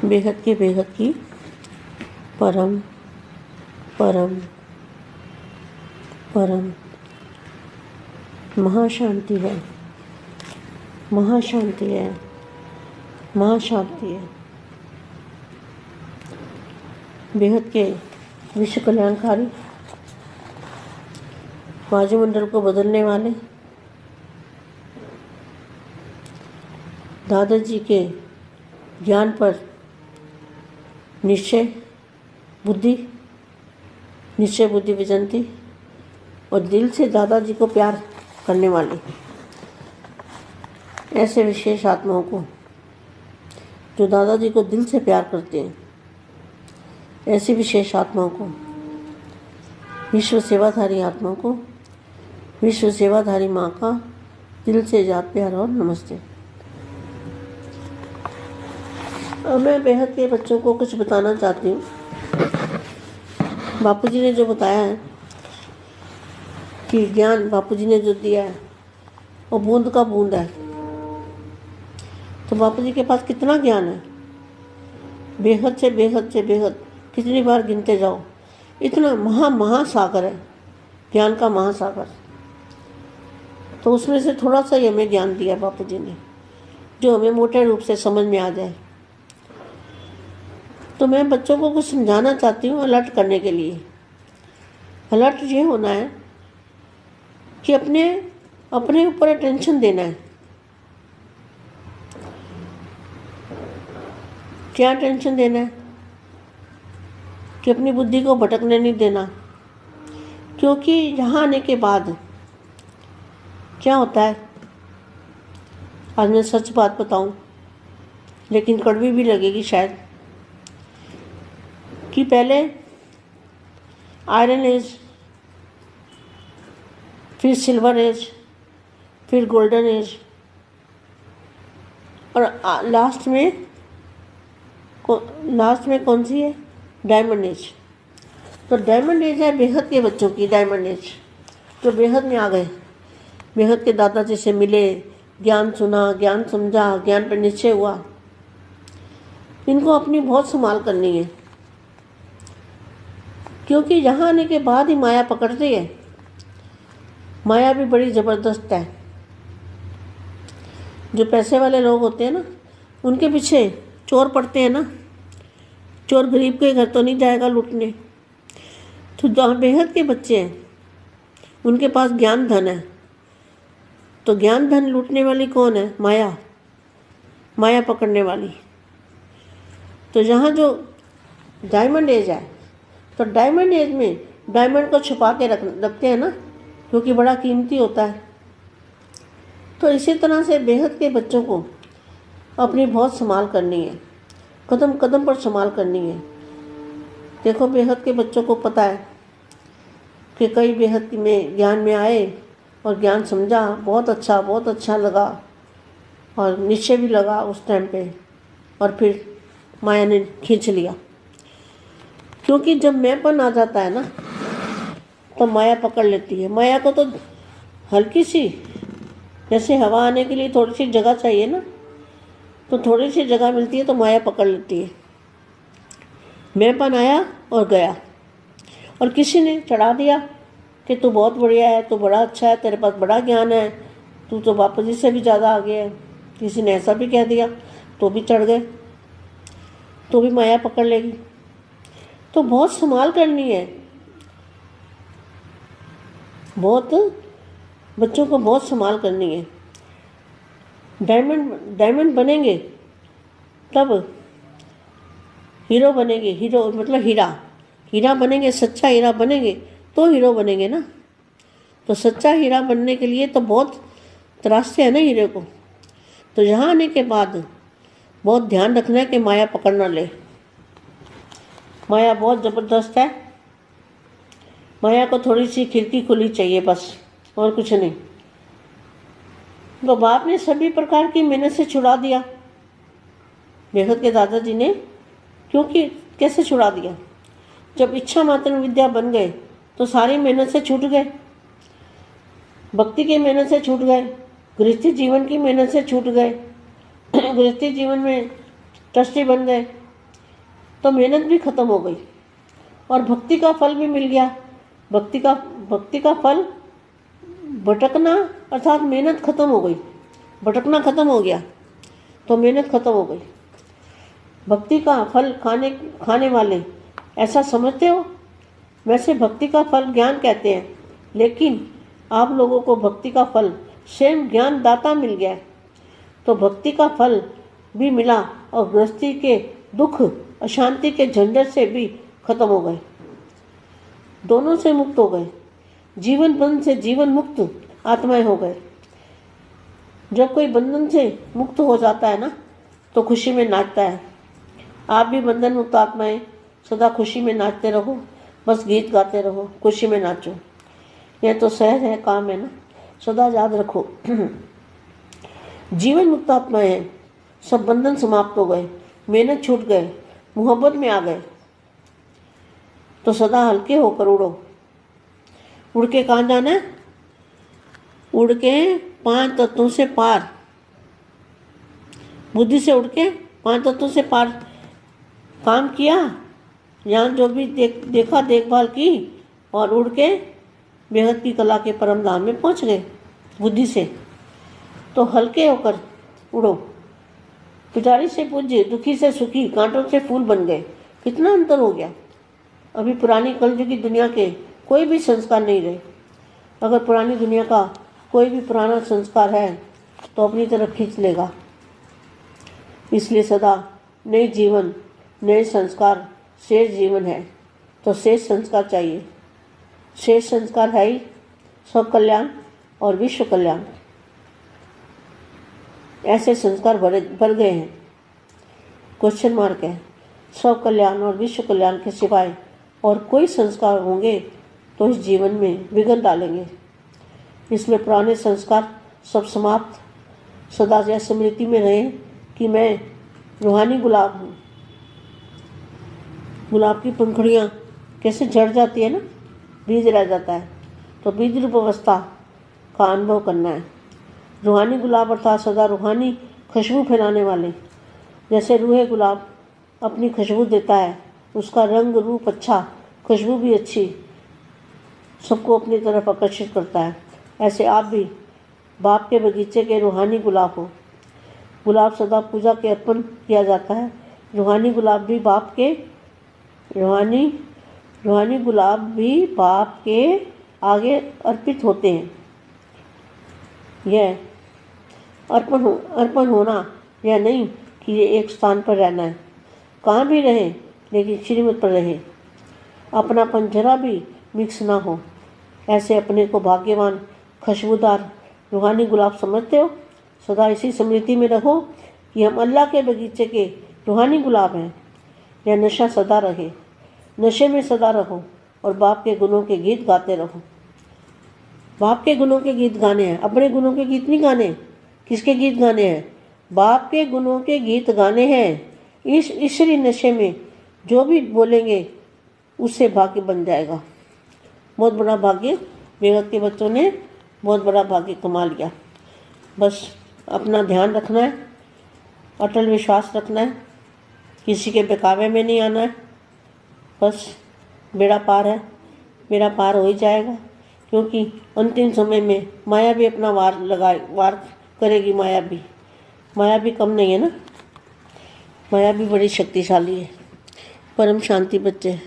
बेहद की परम परम परम महाशांति है, महाशांति है, महाशांति है। बेहद के विश्व कल्याणकारी, वायुमंडल को बदलने वाले दादाजी के ज्ञान पर निश्चय बुद्धि विजंती और दिल से दादाजी को प्यार करने वाले ऐसे विशेष आत्माओं को जो दादाजी को दिल से प्यार करते हैं, ऐसी विशेष आत्माओं को, विश्व सेवाधारी आत्माओं को, विश्व सेवाधारी माँ का दिल से याद प्यार और नमस्ते। अब मैं बेहद के बच्चों को कुछ बताना चाहती हूँ। बापूजी ने जो बताया है कि ज्ञान बापूजी ने जो दिया है वो बूंद का बूंद है, तो बापूजी के पास कितना ज्ञान है, बेहद से बेहद कितनी बार गिनते जाओ, इतना महासागर है, ज्ञान का महासागर। तो उसमें से थोड़ा सा ही हमें ज्ञान दिया बापूजी ने, जो हमें मोटे रूप से समझ में आ जाए। तो मैं बच्चों को कुछ समझाना चाहती हूँ अलर्ट करने के लिए। अलर्ट ये होना है कि अपने ऊपर अटेंशन देना है। क्या अटेंशन देना है? कि अपनी बुद्धि को भटकने नहीं देना, क्योंकि यहाँ आने के बाद क्या होता है, आज मैं सच बात बताऊँ लेकिन कड़वी भी लगेगी शायद, कि पहले आयरन एज, फिर सिल्वर एज, फिर गोल्डन एज और लास्ट में कौन सी है? Diamond age. तो डायमंड एज है बेहद के बच्चों की, डायमंड एज जो बेहद में आ गए, बेहद के दादाजी से मिले, ज्ञान सुना, ज्ञान समझा, ज्ञान पर निश्चय हुआ। इनको अपनी बहुत संभाल करनी है, क्योंकि यहाँ आने के बाद ही माया पकड़ती है। माया भी बड़ी ज़बरदस्त है। जो पैसे वाले लोग होते हैं ना, उनके पीछे चोर पड़ते हैं ना। चोर गरीब के घर तो नहीं जाएगा लूटने। तो जहाँ बेहद के बच्चे हैं उनके पास ज्ञान धन है, तो ज्ञान धन लूटने वाली कौन है? माया पकड़ने वाली। तो यहाँ जो डायमंड एज है, तो डायमंड एज में डायमंड को छुपा के रखते हैं ना, क्योंकि बड़ा कीमती होता है। तो इसी तरह से बेहद के बच्चों को अपनी बहुत संभाल करनी है, कदम कदम पर संभाल करनी है। देखो, बेहद के बच्चों को पता है कि कई बेहद में ज्ञान में आए और ज्ञान समझा, बहुत अच्छा लगा और निश्चय भी लगा उस टाइम पे, और फिर माया ने खींच लिया। क्योंकि जब मैंपन आ जाता है ना, तो माया पकड़ लेती है। माया को तो हल्की सी, जैसे हवा आने के लिए थोड़ी सी जगह चाहिए ना, तो थोड़ी सी जगह मिलती है तो माया पकड़ लेती है। मैंपन आया और गया, और किसी ने चढ़ा दिया कि तू बहुत बढ़िया है, तू बड़ा अच्छा है, तेरे पास बड़ा ज्ञान है, तू तो बापूजी से भी ज़्यादा आगे है। किसी ने ऐसा भी कह दिया तो भी चढ़ गए, तो भी माया पकड़ लेगी। तो बहुत संभाल करनी है, बच्चों को बहुत संभाल करनी है। डायमंड बनेंगे तब हीरो बनेंगे। हीरो मतलब हीरा बनेंगे, सच्चा हीरा बनेंगे तो हीरो बनेंगे ना। तो सच्चा हीरा बनने के लिए तो बहुत तरासते हैं ना हीरे को। तो यहाँ आने के बाद बहुत ध्यान रखना है कि माया पकड़ ना ले। माया बहुत ज़बरदस्त है। माया को थोड़ी सी खिड़की खुली चाहिए बस, और कुछ नहीं। तो बाप ने सभी प्रकार की मेहनत से छुड़ा दिया बेहद के दादाजी ने। क्योंकि कैसे छुड़ा दिया? जब इच्छा मात्र विद्या बन गए तो सारी मेहनत से छूट गए, भक्ति की मेहनत से छूट गए, गृहस्थी जीवन की मेहनत से छूट गए, गृहस्थी जीवन में ट्रस्टी बन गए, तो मेहनत भी खत्म हो गई और भक्ति का फल भी मिल गया। भक्ति का फल भटकना अर्थात मेहनत खत्म हो गई, भटकना खत्म हो गया तो मेहनत खत्म हो गई। भक्ति का फल खाने वाले ऐसा समझते हो? वैसे भक्ति का फल ज्ञान कहते हैं, लेकिन आप लोगों को भक्ति का फल स्वयं ज्ञान दाता मिल गया, तो भक्ति का फल भी मिला और गृहस्थी के दुख अशांति के झंझट से भी खत्म हो गए, दोनों से मुक्त हो गए। जीवन बंधन से जीवन मुक्त आत्माएं हो गए। जब कोई बंधन से मुक्त हो जाता है ना तो खुशी में नाचता है। आप भी बंधन मुक्त आत्माएं सदा खुशी में नाचते रहो, बस गीत गाते रहो, खुशी में नाचो। यह तो सहज है काम है ना, सदा याद रखो। जीवन मुक्त आत्माएं हैं, सब बंधन समाप्त हो गए, मेहनत छूट गए, मोहब्बत में आ गए, तो सदा हल्के होकर उड़ो। उड़ के कहाँ जाना है? उड़ के 5 तत्वों से पार, बुद्धि से उड़ के 5 तत्वों से पार काम किया, यहाँ जो भी देखा देखभाल की और उड़ के बेहद की कला के परम धाम में पहुँच गए बुद्धि से। तो हल्के होकर उड़ो। पुजारी से पूज्य, दुखी से सुखी, कांटों से फूल बन गए। कितना अंतर हो गया। अभी पुरानी कलयुग की दुनिया के कोई भी संस्कार नहीं रहे। अगर पुरानी दुनिया का कोई भी पुराना संस्कार है तो अपनी तरफ खींच लेगा। इसलिए सदा नए जीवन, नए संस्कार, शेष जीवन है तो शेष संस्कार चाहिए। शेष संस्कार है ही स्व कल्याण और विश्व कल्याण। ऐसे संस्कार भर गए हैं, क्वेश्चन मार्क है। स्व कल्याण और विश्व कल्याण के सिवाय और कोई संस्कार होंगे तो इस जीवन में विघ्न डालेंगे। इसलिए पुराने संस्कार सब समाप्त, सदा यह स्मृति में रहे कि मैं रूहानी गुलाब हूँ। गुलाब की पंखुड़ियाँ कैसे झड़ जाती है ना, बीज रह जाता है, तो बीज रूप अवस्था का अनुभव करना है। रूहानी गुलाब अर्थात सदा रूहानी खुशबू फैलाने वाले। जैसे रूहे गुलाब अपनी खुशबू देता है, उसका रंग रूप अच्छा, खुशबू भी अच्छी, सबको अपनी तरफ आकर्षित करता है। ऐसे आप भी बाप के बगीचे के रूहानी गुलाब हो। गुलाब सदा पूजा के अर्पण किया जाता है। रूहानी गुलाब भी बाप के रूहानी गुलाब भी बाप के आगे अर्पित होते हैं। यह अर्पण होना यह नहीं कि ये एक स्थान पर रहना है, कहाँ भी रहे लेकिन श्रीमत पर रहे, अपनापन जरा भी मिक्स ना हो। ऐसे अपने को भाग्यवान खुशबूदार रूहानी गुलाब समझते हो? सदा इसी स्मृति में रहो कि हम अल्लाह के बगीचे के रूहानी गुलाब हैं। यह नशा सदा रहे, नशे में सदा रहो और बाप के गुणों के गीत गाते रहो। बाप के गुणों के गीत गाने हैं, अपने गुणों के गीत नहीं गाने। किसके गीत गाने हैं? बाप के गुणों के गीत गाने हैं। इस ईश्वरी नशे में जो भी बोलेंगे उससे भाग्य बन जाएगा। बहुत बड़ा भाग्य बेगत के बच्चों ने बहुत बड़ा भाग्य कमा लिया। बस अपना ध्यान रखना है, अटल विश्वास रखना है, किसी के बहकावे में नहीं आना है। बस बेड़ा पार है, बेड़ा पार हो ही जाएगा, क्योंकि अंतिम समय में माया भी अपना वार करेगी। माया भी कम नहीं है ना, माया भी बड़ी शक्तिशाली है। परम शांति बच्चे।